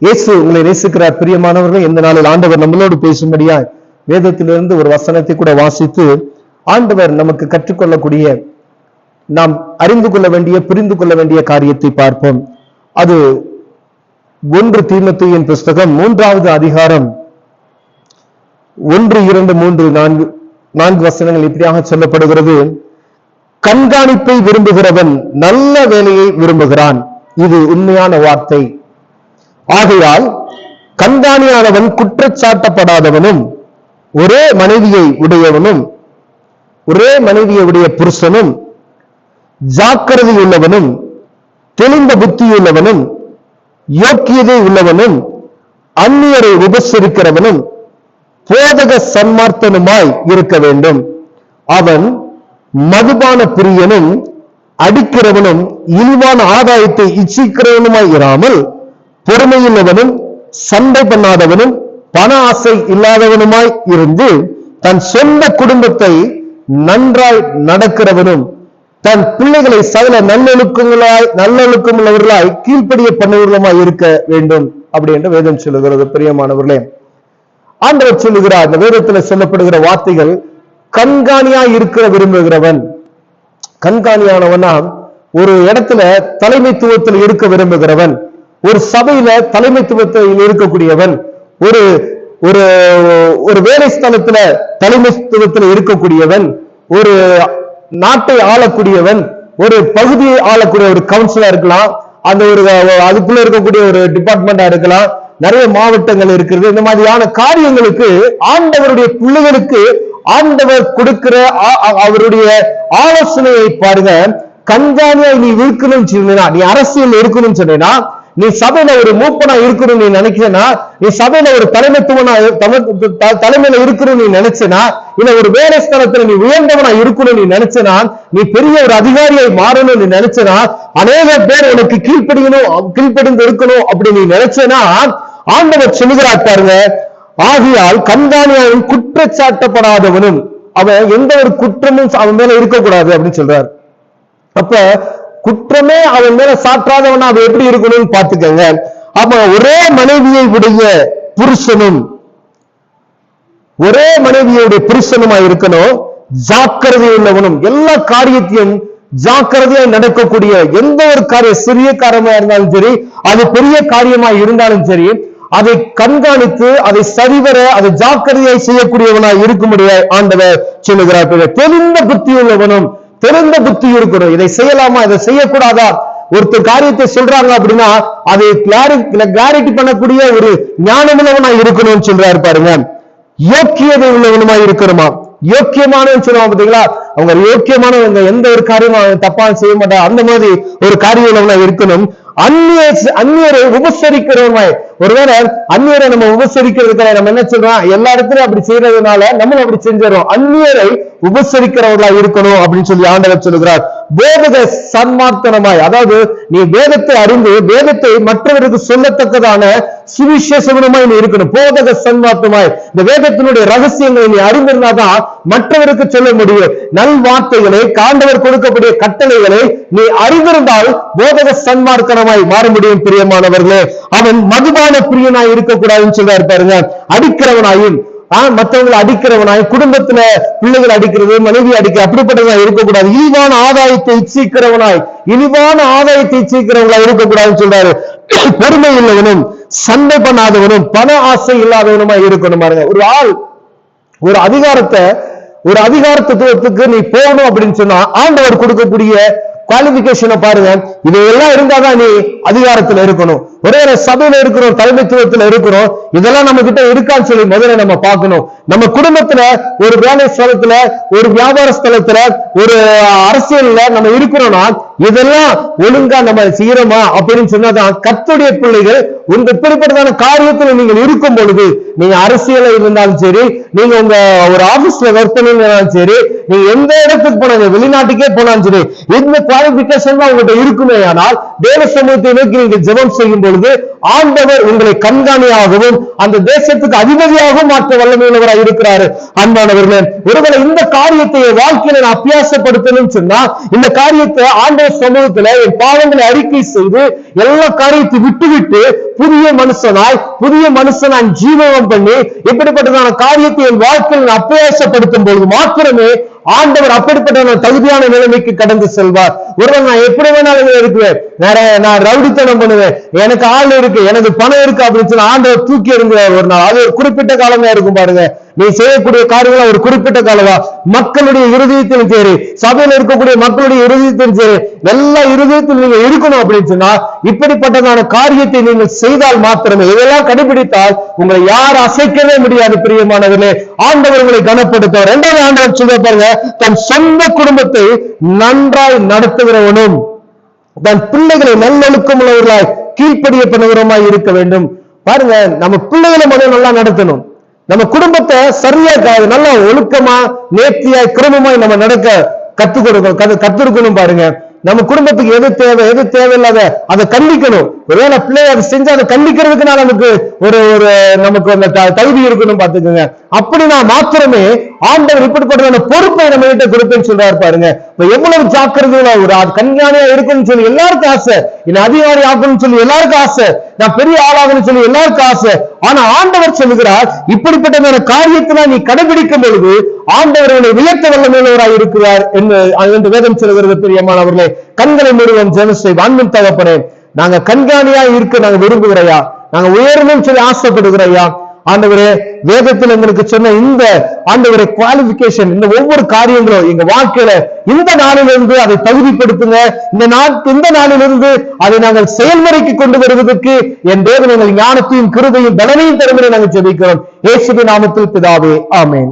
இயேசு உங்களை நேசிக்கிறார். பிரியமானவர்கள், இந்த நாளில் ஆண்டவர் நம்மளோடு பேசும்படியாய் வேதத்திலிருந்து ஒரு வசனத்தை கூட வாசித்து ஆண்டவர் நமக்கு கற்றுக்கொள்ளக்கூடிய, நாம் அறிந்து கொள்ள வேண்டிய, புரிந்து கொள்ள வேண்டிய காரியத்தை பார்ப்போம். அது 1 தீமோத்தேயுவின் புஸ்தகம் 3வது அதிகாரம் 1, 2, 3, 4 வசனங்கள் இப்படியாக சொல்லப்படுகிறது. கண்காணிப்பை விரும்புகிறவன் நல்ல வேலையை விரும்புகிறான். இது உண்மையான வார்த்தை. ஆகையால் கண்காணியானவன் குற்றச்சாட்டப்படாதவனும், ஒரே மனைவியை உடையவனும், ஒரே மனைவியை உடைய புருஷனும், ஜாக்கிரதை உள்ளவனும், தெளிந்த புத்தியுள்ளவனும், யோக்கியதை உள்ளவனும், அந்நியரை உபசரிக்கிறவனும், போதக சன்மார்த்தனுமாய் இருக்க வேண்டும். அவன் மதுபான பிரியனும், அடிக்கிறவனும், இழிவான ஆதாயத்தை இச்சிக்கிறவனுமாய் இராமல், பொறுமையுள்ளவனும், சண்டை பண்ணாதவனும், பண ஆசை இல்லாதவனுமாய் இருந்து தன் சொந்த குடும்பத்தை நன்றாய் நடக்கிறவனும், தன் பிள்ளைகளை சகல நல்லொழுக்கமுள்ளவர்களாய் கீழ்ப்படிய பண்ணவர்களுமாய் இருக்க வேண்டும். அப்படி என்று வேதம் சொல்லுகிறது. பிரியமானவர்களே, ஆண்டவர் சொல்லுகிறார், இந்த வேதத்தில் சொல்லப்படுகிற வார்த்தைகள், கண்காணியாய் இருக்க விரும்புகிறவன். கண்காணியானவனா ஒரு இடத்துல தலைமைத்துவத்தில் இருக்க விரும்புகிறவன், ஒரு சபையில தலைமைத்துவத்தில் இருக்கக்கூடியவன், ஒரு ஒரு ஒரு வேலை ஸ்தலத்துல தலைமைத்துவத்தில் இருக்கக்கூடியவன், ஒரு நாட்டை ஆளக்கூடியவன், ஒரு பகுதியை ஆளக்கூடிய ஒரு கவுன்சிலா இருக்கலாம், அந்த ஒரு அதுக்குள்ள இருக்கக்கூடிய ஒரு டிபார்ட்மெண்டா இருக்கலாம், நிறைய மாவட்டங்கள் இருக்கிறது. இந்த மாதிரியான காரியங்களுக்கு ஆண்டவருடைய பிள்ளைகளுக்கு ஆண்டவர் கொடுக்கிற அவருடைய ஆலோசனையை பாருங்க. கண்காணியா நீ இருக்கணும்னு சொன்னா, நீ அரசியல் இருக்கணும்னு சொன்னா, நீ சபையில ஒரு மூப்பனா இருக்கணும் நீ நினைக்கிறனா, நீ சபையில ஒரு தலைமையில இருக்கணும் நீ நினைச்சனா, இல்ல ஒரு வேலை ஸ்தலத்துல நீ உயர்ந்தவனா இருக்கணும் நீ நினைச்சனா, நீ பெரிய ஒரு அதிகாரியை மாறணும் நீ நினைச்சனா, அநேக பேர் உனக்கு கீழ்ப்படிந்து இருக்கணும் அப்படி நீ நினைச்சனா, ஆண்டவர் சொல்லுகிறார் பாருங்க. ஆகையால் கண்காணியாவும் குற்றச்சாட்டப்படாதவனும், அவன் எந்த ஒரு குற்றமும் அவன் மேல இருக்கக்கூடாது அப்படின்னு சொல்றார். அப்ப குற்றமே அவன் மேல சாற்றாதவனா அவன் எப்படி இருக்கணும்னு பாத்துக்கங்க. அப்ப ஒரே மனைவியை உடைய புருஷனும், ஒரே மனைவியுடைய புருஷனுமா இருக்கணும். ஜாக்கிரதை உள்ளவனும், எல்லா காரியத்தையும் ஜாக்கிரதையா நடக்கக்கூடிய, எந்த ஒரு காரியம் சிறிய காரியமா இருந்தாலும் சரி, அது பெரிய காரியமா இருந்தாலும் சரி, அதை கண்காணித்து அதை சரிவர அதை ஜாக்கிரதையை செய்யக்கூடியவனாய் இருக்கும்படியாய் ஆண்டவர் சொல்லுகிறார். தெளிந்த புத்தி உள்ளவனும், தெரிந்த புத்தி இருக்கணும். இதை செய்யலாமா, இதை செய்யக்கூடாதா, ஒருத்தர் காரியத்தை சொல்றாங்க அப்படின்னா அதை கிளாரிட்டி பண்ணக்கூடிய ஒரு ஞானமுள்ளவனா இருக்கணும்னு சொல்றாரு பாருங்க. யோக்கியதை உள்ளவனுமா இருக்கணுமா. யோக்கியமானவன் சொல்லுவாங்க பாத்தீங்களா, அவங்க யோக்கியமானவங்க, எந்த ஒரு காரியமும் தப்பா செய்ய மாட்டாங்க, அந்த மாதிரி ஒரு காரியம் உள்ளவனா இருக்கணும். அந்நியரை உபசரிக்கிறவனாய், ஒருவேளை அந்நியரை நம்ம உபசரிக்கிறதுக்கு நம்ம என்ன சொல்றோம், எல்லா இடத்துலயும் அப்படி செய்யறதுனால நம்மளும் அப்படி செஞ்சிடறோம். அந்நியரை உபசரிக்கிறவர்களா இருக்கணும் அப்படின்னு சொல்லி ஆண்டவர் சொல்லுகிறார். போதக சன்மார்த்தனமாய், அதாவது நீ வேதத்தை அறிந்து வேதத்தை மற்றவருக்கு சொல்லத்தக்கதான சுவிசேஷமாய் நீ இருக்கணும். போதக சன்மார்த்தமாய், இந்த வேதத்தினுடைய ரகசியங்களை நீ அறிந்திருந்தாதான் மற்றவருக்கு சொல்ல முடியும். நல் வார்த்தைகளை, ஆண்டவர் கொடுக்கக்கூடிய கட்டளைகளை நீ அறிந்திருந்தால் போதக சன்மார்க்கனமாய் மாற முடியும். பிரியமானவர்களே, அவன் மதுபான பிரியனாய் இருக்கக்கூடாதுன்னு சொல்றாரு பாருங்க. அடிக்கிறவனாயும், மற்றவங்களை அடிக்கிறவனாய், குடும்பத்துல பிள்ளைகள் அடிக்கிறது, மனைவி அடிக்க, அப்படிப்பட்டவனா இருக்கக்கூடாது. இழிவான ஆதாயத்தை இச்சிக்கிறவனாய், இழிவான ஆதாயத்தை இச்சிக்கிறவங்களா இருக்கக்கூடாதுன்னு சொல்றாரு. பொறுமை உள்ளவனும், சண்டை பண்ணாதவனும், பண ஆசை இல்லாதவனுமா இருக்கணும். பாருங்க, ஒரு ஆள் ஒரு அதிகாரத்துவத்துக்கு நீ போகணும் அப்படின்னு சொன்னா ஆண்டவர் கொடுக்கக்கூடிய குவாலிபிகேஷனை பாருங்க. இதெல்லாம் இருந்தாதான் நீ அதிகாரத்துல இருக்கணும். ஒரே சபையில இருக்கிறோம், தலைமைத்துவத்துல இருக்கிறோம், இதெல்லாம் நம்ம கிட்ட இருக்கான்னு சொல்லி முதல்ல நம்ம பார்க்கணும். நம்ம குடும்பத்துல, ஒரு வேலை ஸ்தலத்துல, ஒரு வியாபார ஸ்தலத்துல, ஒரு அரசியல்ல நம்ம இருக்கிறோம்னா இதெல்லாம் ஒழுங்கா நம்ம செய்யறோமா அப்படின்னு சொன்னாதான் கர்த்தருடைய பிள்ளைகள் உங்க இப்படிப்பட்டதான காரியத்துல நீங்கள் இருக்கும் பொழுது நீங்க அரசியல இருந்தாலும் சரி, நீங்க உங்க ஒரு ஆபீஸ்ல ஒர்க் பண்ணிருந்தாலும் சரி, நீங்க எந்த இடத்துக்கு போனாங்க, வெளிநாட்டுக்கே போனாலும் சரி, இந்த குவாலிபிகேஷன் தான் உங்கள்கிட்ட இருக்குமே. ஆனால் தேவ சமூகத்தை நோக்கி நீங்க ஜெபம் செய்யும் பொழுது ஆண்டவர் உங்களை கண்காணியாகவும் அந்த தேசத்துக்கு அதிபதியாகவும் மாற்ற வல்லமையுள்ளவராக இருக்கிறாரு. அன்பானவர்களே, ஒருவேளை இந்த காரியத்தை வாழ்க்கையில நான் அபியாசப்படுத்தணும் சொன்னா, இந்த காரியத்தை ஆண்டவர் சமூகத்துல என் பாவங்களை அறிக்கை செய்து எல்லா காரியத்தை விட்டுவிட்டு புதிய மனுஷனாய் ஜீவனம் பண்ணி இப்படிப்பட்டதான காரியத்தை என் வாழ்க்கையில் நான் அபியாசப்படுத்தும் பொழுது மாத்திரமே ஆண்டவர் அப்படிப்பட்ட தகுதியான நிலைமைக்கு கடந்து செல்வார். ஒருவன் நான் எப்படி வேணாலும் இருக்குவேன், நான் ரவுடித்தனம் பண்ணுவேன், எனக்கு ஆள் இருக்கு, எனக்கு பணம் இருக்கு அப்படின்னு சொல்லி ஆண்டவர் தூக்கி எறிஞ்சார் ஒரு நாள். அது ஒரு குறிப்பிட்ட காலமா இருக்கும் பாருங்க. நீ செய்யக்கூடிய காரியங்கள் ஒரு குறிப்பிட்ட காலமா, மக்களுடைய இருதயத்திலும் சரி, சபையில் இருக்கக்கூடிய மக்களுடைய இருதயத்திலும் சரி, எல்லா இருதயத்தில் நீங்க இருக்கணும் அப்படின்னு சொன்னா இப்படிப்பட்டதான காரியத்தை நீங்கள் செய்தால் மாத்திரமே, இதெல்லாம் கடைபிடித்தால் உங்களை யார் அசைக்கவே முடியாது. பிரியமானவர்களே, ஆண்டவர் உங்களை கனப்படுத்த. இரண்டாவது ஆண்டவர் சொல்ல பாருங்க, தன் சொந்த குடும்பத்தை நன்றாய் நடத்துகிறவனும் தன் பிள்ளைகளை நல்லொழுக்கம் உள்ளவர்களாய் கீழ்ப்படிய பண்ணுகிறவமாய் இருக்க வேண்டும். பாருங்க, நம்ம பிள்ளைகளை முதல்ல நல்லா நடத்தணும், நம்ம குடும்பத்தை சரியா நல்லா ஒழுக்கமா நேர்த்தியாய் கிரமமாய் நம்ம நடக்க கத்துக்கணும். பாருங்க, நம்ம குடும்பத்துக்கு எது தேவை எது தேவையில்லாத அதை கண்டிக்கணும். ஒருவேளை பிள்ளை அதை செஞ்சு அதை கண்டிக்கிறதுக்கு நமக்கு நமக்கு அந்த தகுதி இருக்கணும். பாத்துக்கோங்க, அப்படின்னா மாத்திரமே ஆண்டவர் இப்படிப்பட்ட பொறுப்பை நம்ம கிட்ட கொடுப்பேன்னு சொல்றாரு. பாருங்க, இப்ப எவ்வளவு ஜாக்கிரதையா ஒரு கண்காணியா இருக்குன்னு சொல்லி எல்லாருக்கும் ஆசை, என்ன அதிகாரி ஆகணும்னு சொல்லி எல்லாருக்கும் ஆசை, நான் பெரிய ஆளாகணும்னு சொல்லி எல்லாருக்கும் ஆசை. ஆனா ஆண்டவர் சொல்லுகிறார், இப்படிப்பட்ட காரியத்தை நீ கடைபிடிக்கும் பொழுது ஆண்டவர் உன்னை உயர்த்த வல்லமையுள்ளவராய் இருக்கிறார் என்று வேதம் சொல்கிறது. பிரியமானவர்களே, கண்களை மூடுவோம், ஜெபம் செய்வோம். அன்பின் தகப்பனே, நாங்க கண்காணியா இருக்க நாங்க விரும்புகிறையா, நாங்க உயரணும்னு சொல்லி ஆசைப்படுகிறையா. ஆண்டவரே, வேதத்தில் எங்களுக்கு சொன்ன இந்த ஆண்டவரே குவாலிபிகேஷன், இந்த ஒவ்வொரு காரியங்களும் எங்க வாழ்க்கையில இந்த நாளிலிருந்து அதை தகுதிப்படுத்துங்க. இந்த நாளிலிருந்து அதை நாங்கள் செயல்முறைக்கு கொண்டு வருவதற்கு என் தேவன் எங்கள் ஞானத்தையும் கிருபையும் பலனையும் தருவதை நாங்கள் ஜெபிக்கிறோம். இயேசுவின் நாமத்தில் பிதாவே, ஆமென்.